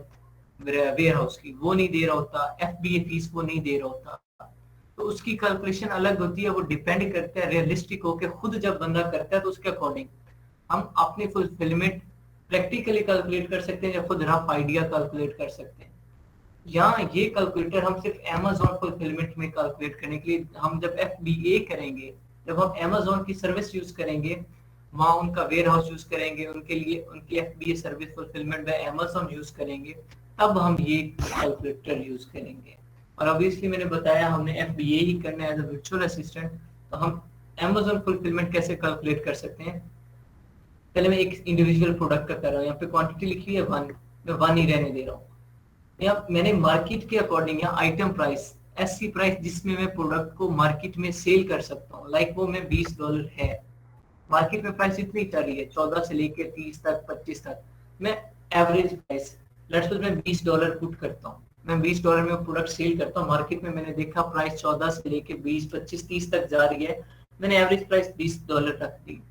वेयर हाउस की, वो नहीं दे रहा होता। एफबीए फीस वो नहीं दे रहा होता। तो उसकी कैलकुलेशन अलग होती है, वो डिपेंड करता है रियलिस्टिक होके खुद जब बंदा करता है तो उसके अकॉर्डिंग हम अपनी फुलफिलमेंट प्रैक्टिकली कैलकुलेट कर सकते हैं या खुद रफ आइडिया कैलकुलेट कर सकते हैं। यहाँ ये कैलकुलेटर हम सिर्फ Amazon फुलफिलमेंट में कैलकुलेट करने के लिए, हम जब FBA करेंगे, जब हम Amazon की सर्विस यूज करेंगे, वहां उनका वेयर हाउस यूज करेंगे, उनके लिए उनकी FBA service fulfilment bye Amazon use करेंगे, तब हम ये कैलकुलेटर यूज करेंगे। और ऑब्वियसली मैंने बताया हमने FBA ही करना है एज अ वर्चुअल असिस्टेंट, तो हम Amazon फुलफिलमेंट कैसे कैलकुलेट कर सकते हैं। पहले मैं एक इंडिविजुअल प्रोडक्ट का कर रहा हूँ, यहाँ पे क्वांटिटी लिखी है 1, मैं 1 ही रहने दे रहा हूँ। या मैंने मार्केट के अकॉर्डिंग या आइटम प्राइस, ऐसी प्राइस जिसमें मैं प्रोडक्ट को मार्केट में सेल कर सकता हूँ, लाइक वो मैं $20 है, मार्केट में प्राइस इतनी चल रही है 14 से लेके 30 तक 25 तक, मैं एवरेज प्राइस लेट्स सपोज मैं $20 पुट करता हूँ, मैं $20 में प्रोडक्ट सेल करता हूँ। मार्केट में मैंने देखा प्राइस 14 से लेके 20 25 30 तक जा रही है, मैंने एवरेज प्राइस $20 रख दी।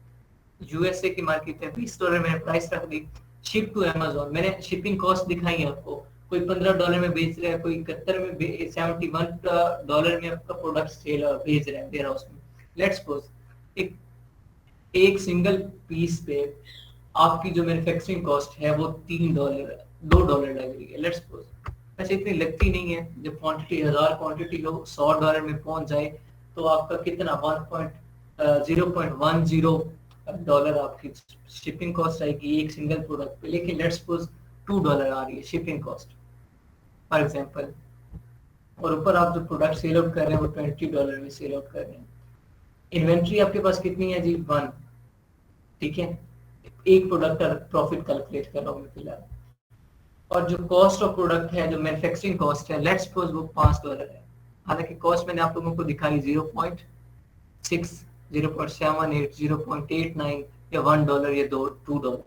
यूएसए की मार्केट है, $20 मैंने प्राइस रख दी। शिप टू अमेज़न मैंने शिपिंग कॉस्ट दिखाई आपको, कोई $15 में बेच रहा है, कोई 71 में $71 में आपका प्रोडक्ट सेल भेज रहा है वेयर हाउस में। लेट्स सपोज एक सिंगल पीस पे आपकी जो मैन्युफैक्चरिंग कॉस्ट है वो $2 लग रही है। लेट्स सपोज वैसे इतनी लगती नहीं है, जब क्वांटिटी 1000 क्वांटिटी लो $100 में पहुंच जाए तो आपका कितना 0.10 आपकी शिपिंग कॉस्ट आएगी एक सिंगल प्रोडक्ट पे। लेकिन लेट्स सपोज $2 आ रही है शिपिंग कॉस्ट फॉर एग्जांपल, और ऊपर आप जो प्रोडक्ट सेल आउट कर रहे हैं वो $20 में सेल आउट कर रहे हैं। इन्वेंट्री आपके पास कितनी है जी 1। ठीक है, एक प्रोडक्ट का प्रॉफिट कैलकुलेट कर रहा हूँ मैं फिलहाल। और जो कॉस्ट ऑफ प्रोडक्ट है, जो मैन्युफैक्चरिंग कॉस्ट है, लेट्स सपोज वो $5 है। हालांकि कॉस्ट मैंने आप लोगों को दिखाई 0.6, 0.78, 0.89 या $1 या $2,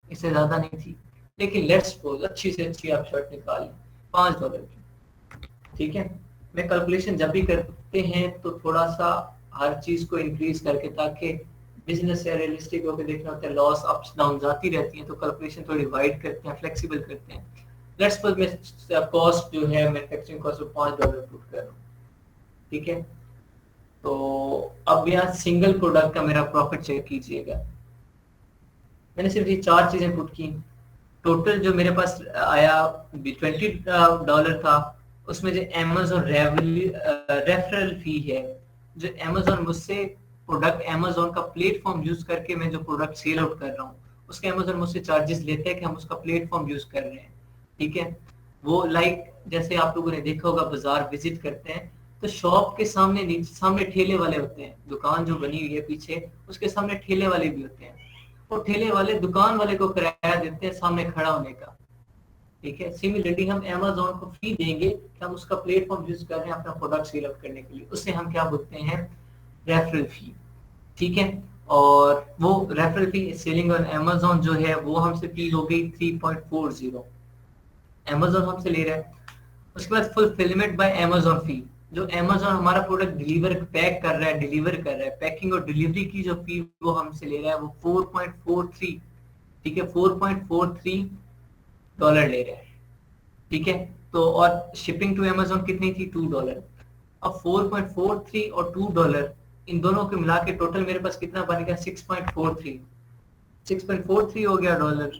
इससे ज्यादा नहीं थी। लेकिन लेट्स सपोज अच्छी से अच्छी आप शर्ट निकाल लें $5 की, ठीक है। मैं कैलकुलेशन जब भी करते हैं तो थोड़ा सा हर चीज को इंक्रीज करके, ताकि बिजनेस से रियलिस्टिक होकर देखना होता है, लॉस अप्स डाउन आती रहती हैं, तो कैलकुलेशन थोड़ी वाइड करते हैं, फ्लेक्सिबल करते हैं। लेट्स सपोज मैं कॉस्ट जो है मैन्युफैक्चरिंग कॉस्ट $5 पुट कर रहा हूँ, ठीक है। तो अब यहाँ सिंगल प्रोडक्ट का मेरा प्रॉफिट चेक कीजिएगा। मैंने सिर्फ ये 4 चीजें पुट की, टोटल जो मेरे पास आया $20 था। उसमें जो Amazon रेफरल फी है, जो Amazon मुझसे प्रोडक्ट, Amazon का प्लेटफॉर्म यूज करके मैं जो प्रोडक्ट सेल आउट कर रहा हूँ, उसके Amazon मुझसे चार्जेस लेते हैं कि हम उसका प्लेटफॉर्म यूज कर रहे हैं, ठीक है। वो जैसे आप लोगों ने देखा होगा, बाजार विजिट करते हैं तो शॉप के सामने, नीचे सामने ठेले वाले होते हैं, दुकान जो बनी हुई है पीछे उसके सामने ठेले वाले भी होते हैं। वो ठेले वाले दुकान वाले को किराया देते हैं सामने खड़ा होने का, ठीक है। सिमिलरली हम Amazon को फी देंगे कि हम उसका प्लेटफॉर्म यूज कर रहे हैं अपना प्रोडक्ट सेल आउट करने के लिए, उससे हम क्या बोलते हैं, रेफरल फी, ठीक है। और वो referral fee selling on Amazon जो है वो हमसे फी हो गई 3.40, Amazon हमसे ले रहा है। उसके बाद फुलफिलमेंट बाय Amazon फी, जो Amazon हमारा प्रोडक्ट पैक कर रहा है, डिलीवर कर रहा है, पैकिंग और डिलीवरी की जो फी वो हमसे ले रहा है वो 4.43, ठीक है, $4.43 ले रहा है, ठीक है। तो और शिपिंग टू Amazon कितनी थी, $2। अब 4.43 और $2 इन दोनों को मिला के टोटल मेरे पास कितना बन गया, 6.43 हो गया डॉलर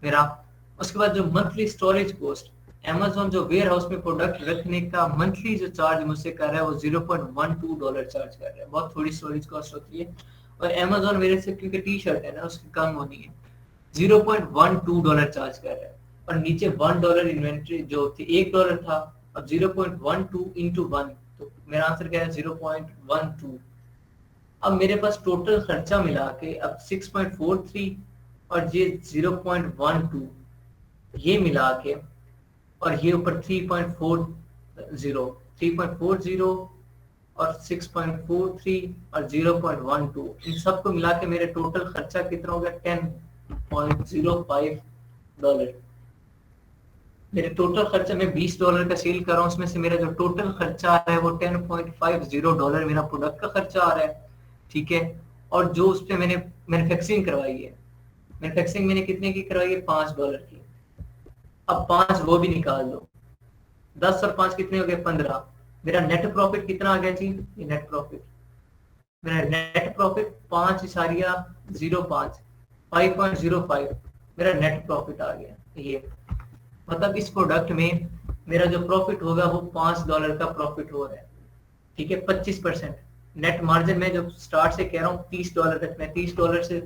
मेरा। उसके बाद जो मंथली स्टोरेज कॉस्ट, Amazon जो वेयर हाउस में प्रोडक्ट रखने का मंथली जो चार्ज मुझसे कर रहा है वो $0.12 चार्ज कर रहा है, बहुत थोड़ी स्टोरेज कॉस्ट होती है। और Amazon मेरे से, क्योंकि टी शर्ट है ना उसकी कम होनी है, $0.12 चार्ज कर रहा है। और नीचे $1 इन्वेंट्री जो थी, $1 था, अब 0.12 इंटू 1, तो मेरा आंसर क्या है, 0.12। अब मेरे पास टोटल खर्चा मिला के अब 6.43 और ये 0.12 ये मिला के, और ये ऊपर 3.40 और 6.43 और 0.12, इन सबको मिला के मेरे टोटल खर्चा कितना हो गया, $10.05। मेरे टोटल खर्चा, मैं $20 का सेल कर रहा हूँ, उसमें से मेरा जो टोटल खर्चा आ रहा है वो $10.50 मेरा प्रोडक्ट का खर्चा आ रहा है, ठीक है। और जो उस पर मैंने मैन्युफैक्चरिंग करवाई है, मैन्युफैक्चरिंग मैंने कितने की करवाई है, $5 की। अब 5 वो भी निकाल दो, 10 और 5 कितने हो गए, 15। मेरा नेट प्रॉफिट कितना आ गया जी, ये नेट प्रॉफिट, मेरा नेट प्रॉफिट 5.05 मेरा नेट प्रॉफिट आ गया। ये मतलब इस प्रोडक्ट में मेरा जो प्रॉफिट होगा वो $5 का प्रॉफिट हो रहा है, ठीक है। 25% नेट मार्जिन में जो स्टार्ट से कह रहा हूँ $30 तक, मैं $30 से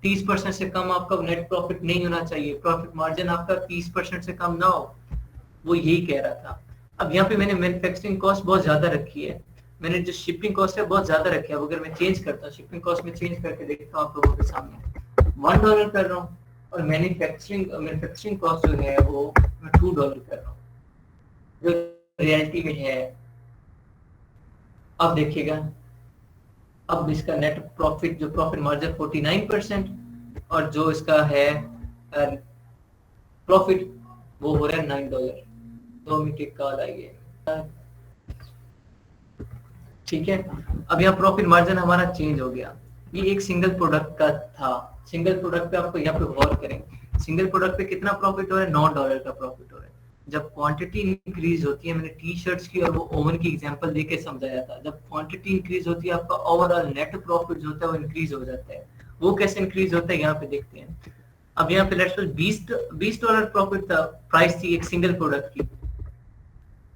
30% से कम आपका नेट प्रॉफिट नहीं होना चाहिए, प्रॉफिट मार्जिन आपका 30% से कम ना हो, वो यही कह रहा था। अब यहाँ पे मैंने मैन्युफैक्चरिंग कॉस्ट बहुत ज्यादा रखी है, मैंने जो शिपिंग कॉस्ट है बहुत ज्यादा रखी है। अगर मैं चेंज करता हूँ, शिपिंग कॉस्ट में चेंज करके देखता हूँ आप लोगों के सामने, $1 कर रहा हूँ, और मैन्युफैक्चरिंग कॉस्ट जो है वो मैं $2 कर रहा हूँ, जो रियलिटी में है। अब देखिएगा, अब इसका नेट प्रॉफिट, जो प्रॉफिट मार्जिन 49%, और जो इसका है प्रॉफिट वो हो रहा है $9। 2 मिनट की कॉल आई है, ठीक है। अब यहाँ प्रॉफिट मार्जिन हमारा चेंज हो गया, ये एक सिंगल प्रोडक्ट का था। सिंगल प्रोडक्ट पे आपको यहाँ पे गौर करें, सिंगल प्रोडक्ट पे कितना प्रॉफिट हो रहा है, $9 का प्रॉफिट हो रहा है। जब क्वांटिटी इंक्रीज होती है, मैंने टी शर्ट्स की और वो ओवन की एग्जांपल देके समझाया था, जब क्वांटिटी इंक्रीज होती है आपका ओवरऑल नेट प्रॉफिट जो होता है वो इंक्रीज हो जाता है। वो कैसे इंक्रीज होता है यहाँ पे देखते हैं। अब यहाँ पे लेट्स $20 प्रॉफिट था, प्राइस थी एक सिंगल प्रोडक्ट की,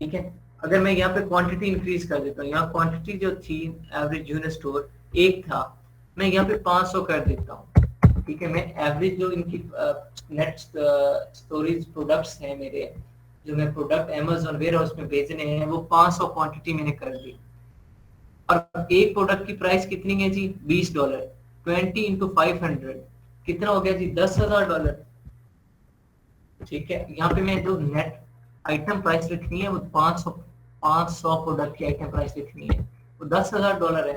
ठीक है। अगर मैं यहाँ पे क्वांटिटी इंक्रीज कर देता हूँ, यहाँ क्वांटिटी जो थी एवरेज यूनिट स्टोर 1 था, मैं यहाँ पे 500 कर देता हूँ, ठीक है। मैं एवरेज जो इनकी नेट स्टोरेज प्रोडक्ट्स हैं मेरे, जो मैं प्रोडक्ट Amazon वेयर हाउस में भेजने हैं, वो 500 क्वांटिटी मैंने कर दी। और एक प्रोडक्ट की प्राइस कितनी है जी, $20, 20 × 500 कितना हो गया जी, $10,000। ठीक है, यहाँ पे मैं जो नेट आइटम प्राइस लिखनी है वो 500 प्रोडक्ट की आइटम प्राइस लिखनी है, वो $10,000 है।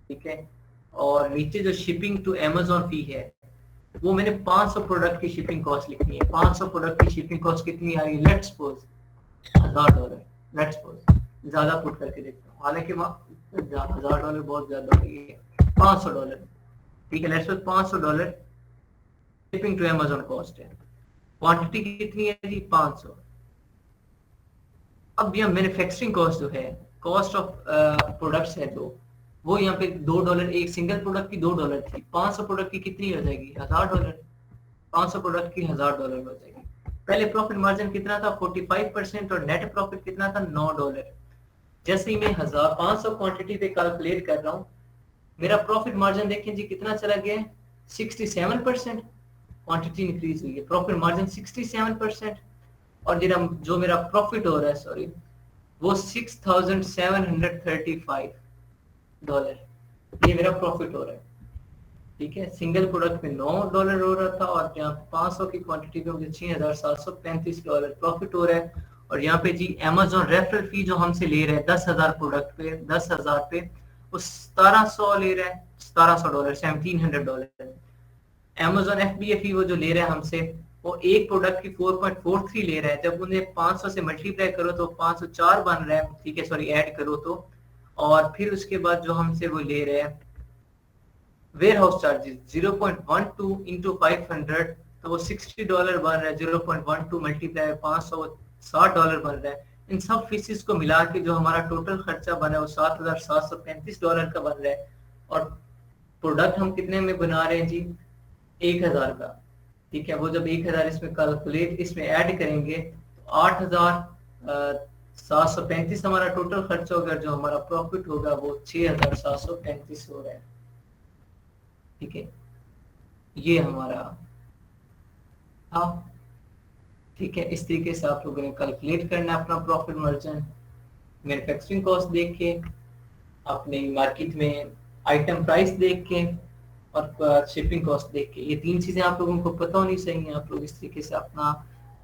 ठीक है, और नीचे जो शिपिंग टू अमेजोन फी है वो मैंने 500 प्रोडक्ट की शिपिंग कॉस्ट लिखनी है। 500 प्रोडक्ट की शिपिंग कॉस्ट कितनी आ रही है, लेट्स सपोज $1000, लेट्स सपोज, ज्यादा पुट करके देखता हूँ, हालांकि $1000 बहुत ज्यादा हो गई है, $500। ठीक है, let's suppose $500 shipping to Amazon cost है। क्वांटिटी कितनी है जी, 500। अब यह मैन्युफैक्चरिंग कॉस्ट जो है, कॉस्ट ऑफ प्रोडक्ट्स है जो, वो यहाँ पे $2, एक सिंगल प्रोडक्ट की $2 थी, 500 प्रोडक्ट की कितनी हो जाएगी, $1000। 500 प्रोडक्ट की $1000 हो जाएगी। पहले प्रॉफिट मार्जिन कितना था, 45%, और नेट प्रॉफिट कितना था, $9। जैसे ही मैं 500 क्वांटिटी पे कैलकुलेट कर रहा हूँ, मेरा प्रॉफिट मार्जिन देखें जी कितना चला गया है, 67%। क्वांटिटी इंक्रीज हुई है, प्रॉफिट मार्जिन 67%, और जो मेरा प्रॉफिट हो रहा है, सॉरी, वो $6,735, ये मेरा प्रॉफिट हो रहा है। ठीक है, सिंगल प्रोडक्ट में $9 हो रहा था, और यहाँ 500 की क्वांटिटी पे मुझे $6,735 प्रॉफिट हो रहा है। और यहाँ पे जी अमेजोन रेफरल फी जो हमसे ले रहे हैं 10,000 प्रोडक्ट पे, 10,000 पे वो 1700 ले रहा है, $1700, $1,700। अमेजोन FBA फी वो जो ले रहा है हमसे, वो एक प्रोडक्ट की 4.43 ले रहा है। जब उन्हें 500 से मल्टीप्लाई करो तो 504 बन रहा है। ठीक है, सॉरी, ऐड करो तो, और फिर उसके बाद जो हमसे वो ले रहे हैं वेयर हाउस चार्जेस 0.12 इंटू 500, तो वो $60 बन रहा है। 0.12 मल्टीप्लाई 500, $60 बन रहा है। इन सब फीसिस को मिला के जो हमारा टोटल खर्चा बना है वो $7,735 का बन रहा है। और प्रोडक्ट हम कितने में बना रहे हैं जी, 1000 का। ठीक है, वो जब 1000 इसमें कैलकुलेट, इसमें ऐड करेंगे तो 8,735 हमारा टोटल खर्चा होगा। जो हमारा प्रॉफिट होगा वो 6,735 हो रहा है। ठीक है, ये हमारा था। ठीक है, इस तरीके से आप लोगों ने कैलकुलेट करना है अपना प्रॉफिट मार्जिन, मैन्युफैक्चरिंग कॉस्ट देख के, अपने मार्केट में आइटम प्राइस देख के, और शिपिंग कॉस्ट देख के। ये 3 चीजें आप लोगों को पता होनी चाहिए। आप लोग इस तरीके से अपना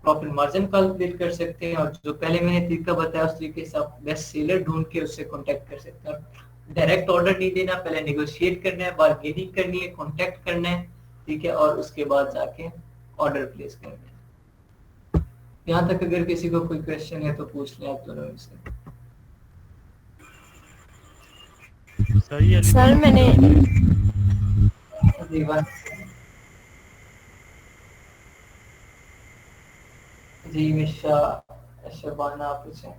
प्रॉफिट मार्जिन कैलकुलेट कर सकते हैं, और जो पहले मैंने तरीका बताया उस तरीके से आप बेस्ट सेलर ढूंढ के उससे कांटेक्ट कर सकते हैं। डायरेक्ट ऑर्डर नहीं देना, पहले नेगोशिएट करना है, बार्गेनिंग करनी है, कांटेक्ट करना है। ठीक है, और उसके बाद जाके ऑर्डर प्लेस करना है। यहाँ तक अगर किसी को कोई क्वेश्चन है तो पूछ लें आप दोनों में से। सही है सर मैंने जी मिशा शबाना आप पूछें।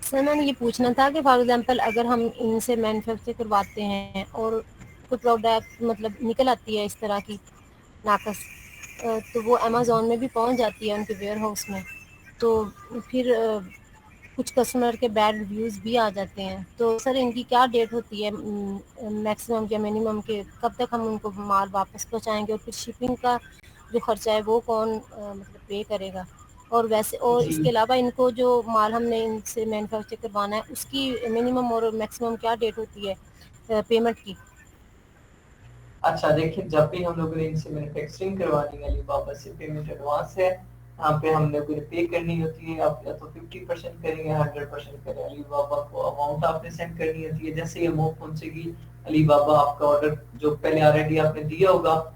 सर मैंने ये पूछना था कि फॉर एग्जांपल अगर हम इनसे मैन्युफैक्चर करवाते हैं और कोई प्रोडक्ट मतलब निकल आती है इस तरह की नाकस, तो वो अमेज़ॉन में भी पहुंच जाती है उनके वेयर हाउस में, तो फिर कुछ कस्टमर के बैड रिव्यूज़ भी आ जाते हैं। तो सर इनकी क्या डेट होती है मैक्सिमम या मिनिमम के, कब तक हम उनको माल वापस पहुंचाएंगे, और फिर शिपिंग का जो खर्चा है वो कौन मतलब पे करेगा? और वैसे, और जी इसके अलावा इनको जो माल हमने इनसे मैन्युफैक्चर करवाना है उसकी मिनिमम और मैक्सिमम क्या डेट होती है पेमेंट की? अच्छा, देखिए, जब भी हम लोगों ने इनसे मैन्युफैक्चरिंग करवानी है अलीबाबा से, पेमेंट एडवांस है, यहाँ पे हम लोगों ने पे करनी होती है। आप या तो 50% करेंगे, 100% करें, अलीबाबा को अमाउंट आपने सेंड करनी होती है। जैसे ये अमाउंट पहुंचेगी, अलीबाबा आपका ऑर्डर जो पहले ऑलरेडी आपने दिया होगा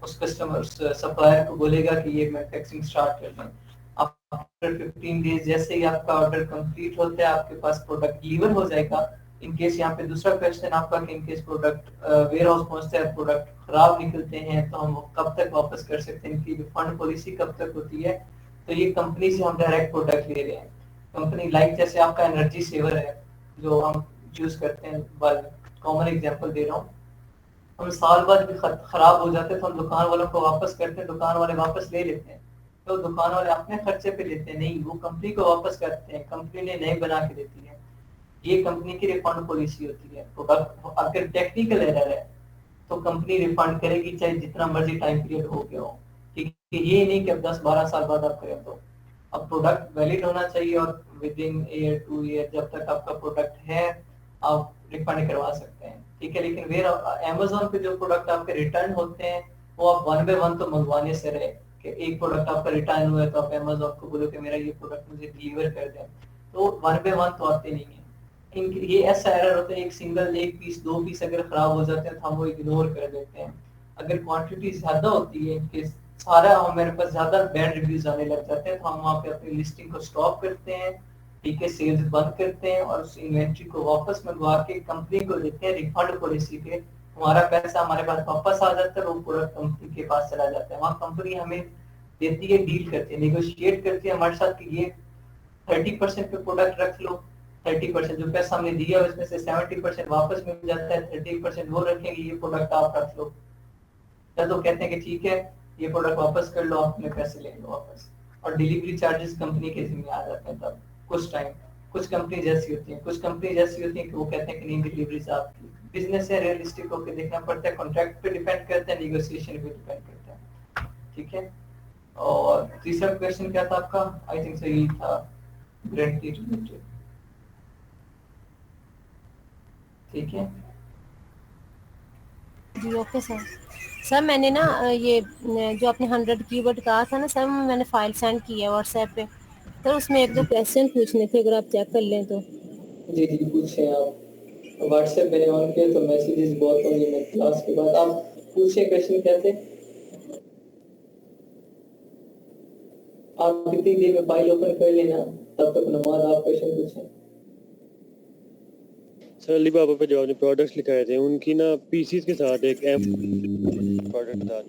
उस कस्टमर सप्लायर को बोलेगा कि ये मैन्युफैक्चरिंग स्टार्ट कर दें। आफ्टर 15 डेज जैसे ही आपका ऑर्डर कंप्लीट होता है, आपके पास प्रोडक्ट डिलीवर हो जाएगा। इन केस यहाँ पे दूसरा क्वेश्चन आपका कि in case product warehouse पहुंचता है, प्रोडक्ट खराब निकलते हैं, तो हम कब तक वापस कर सकते हैं, इनकी रिफंड पॉलिसी कब तक होती है? तो ये कंपनी से हम डायरेक्ट प्रोडक्ट ले रहे हैं। कंपनी लाइक जैसे आपका एनर्जी सेवर है जो हम यूज करते हैं, कॉमन एग्जांपल दे रहा हूँ, हम साल बाद भी खराब हो जाते हैं तो हम दुकान वालों को वापस करते हैं, दुकान वाले वापस ले लेते हैं। तो दुकान वाले अपने खर्चे पे लेते हैं नहीं, वो कंपनी को वापस करते हैं, कंपनी ने नए बना के देती है। ये कंपनी की रिफंड पॉलिसी होती है। प्रोडक्ट अगर टेक्निकल एरर है तो कंपनी रिफंड करेगी, चाहे जितना मर्जी टाइम पीरियड हो गया हो। ठीक है, ये नहीं कि अब 10-12 साल बाद आप करें। तो अब प्रोडक्ट वैलिड होना चाहिए, और विद इन ईयर 2 ईयर जब तक आपका प्रोडक्ट है आप रिफंड करवा सकते हैं। ठीक है, लेकिन वेयर अमेजोन पे जो प्रोडक्ट आपके रिटर्न होते हैं वो आप वन बाय वन तो मंगवाने से रहे कि एक प्रोडक्ट आपका रिटर्न हुआ है तो आप अमेज़न को बोलो कि मेरा ये प्रोडक्ट मुझे डिलीवर कर दें, तो वन बाय वन तो आते नहीं है। ये ऐसा एरर होता है, एक पीस 2 पीस अगर खराब हो जाते हैं तो हम वो इग्नोर कर देते हैं। अगर क्वांटिटी ज्यादा होती है कि सारा हमारे पास ज्यादा बैड रिव्यूज आने लग जाते हैं तो हम वहाँ पे अपनी लिस्टिंग को स्टॉप करते हैं, ठीक है, सेल्स बंद करते हैं और उस इन्वेंट्री को वापस मंगवा के कंपनी को देते हैं रिफंड पॉलिसी पे। हमारा पैसा हमारे पास वापस आ जाता है, वो प्रोडक्ट कंपनी के पास चला जाता है। वहाँ कंपनी हमें देती है, डील करती है, नेगोशिएट करती है हमारे साथ कि ये 30% पे प्रोडक्ट रख लो, 30% जो पैसा हमने दिया उसमें से 70% वापस मिल जाता है, 30% वो रखेंगे, ये प्रोडक्ट आप रख लो। या तो कहते हैं कि ठीक है ये प्रोडक्ट वापस कर लो, अपने पैसे ले लो वापस, और डिलीवरी चार्जेस कंपनी के जिम्मे आ जाते हैं। तब कुछ टाइम कुछ कंपनी जैसी होती है, कुछ कंपनी जैसी होती है कि वो कहते हैं कि नहीं डिलीवरी आपकी, बिजनेस है, रियलिस्टिक होकर देखना पड़ता है, कॉन्ट्रैक्ट पे डिपेंड करता है, नेगोशिएशन पे डिपेंड करता है, ठीक है। और तीसरा क्वेश्चन क्या था आपका? आई थिंक सो यही था, गारंटी रिलेटेड, ठीक है। जी ओके सर। सर मैंने ना ये जो आपने 100 कीवर्ड कहा था ना सर, मैंने फाइल सेंड की है व्हाट्सएप पे। सर उसमें एक दो क्वेश्चन पूछने थे, अगर आप चेक कर लें तो। जी जी पूछे आप, व्हाट्सएप मैंने ऑन किया तो मैसेजेस बहुत होंगे मैं क्लास के बाद। आप पूछे क्वेश्चन क्या थे? आप कितनी देर में फाइल ओपन कर लेना, तब तक नमाज आप क्वेश्चन पूछें। सर अलीबाबा पे जो आपने प्रोडक्ट्स लिखाए थे उनकी ना पीसीज के साथ एक प्रोडक्ट था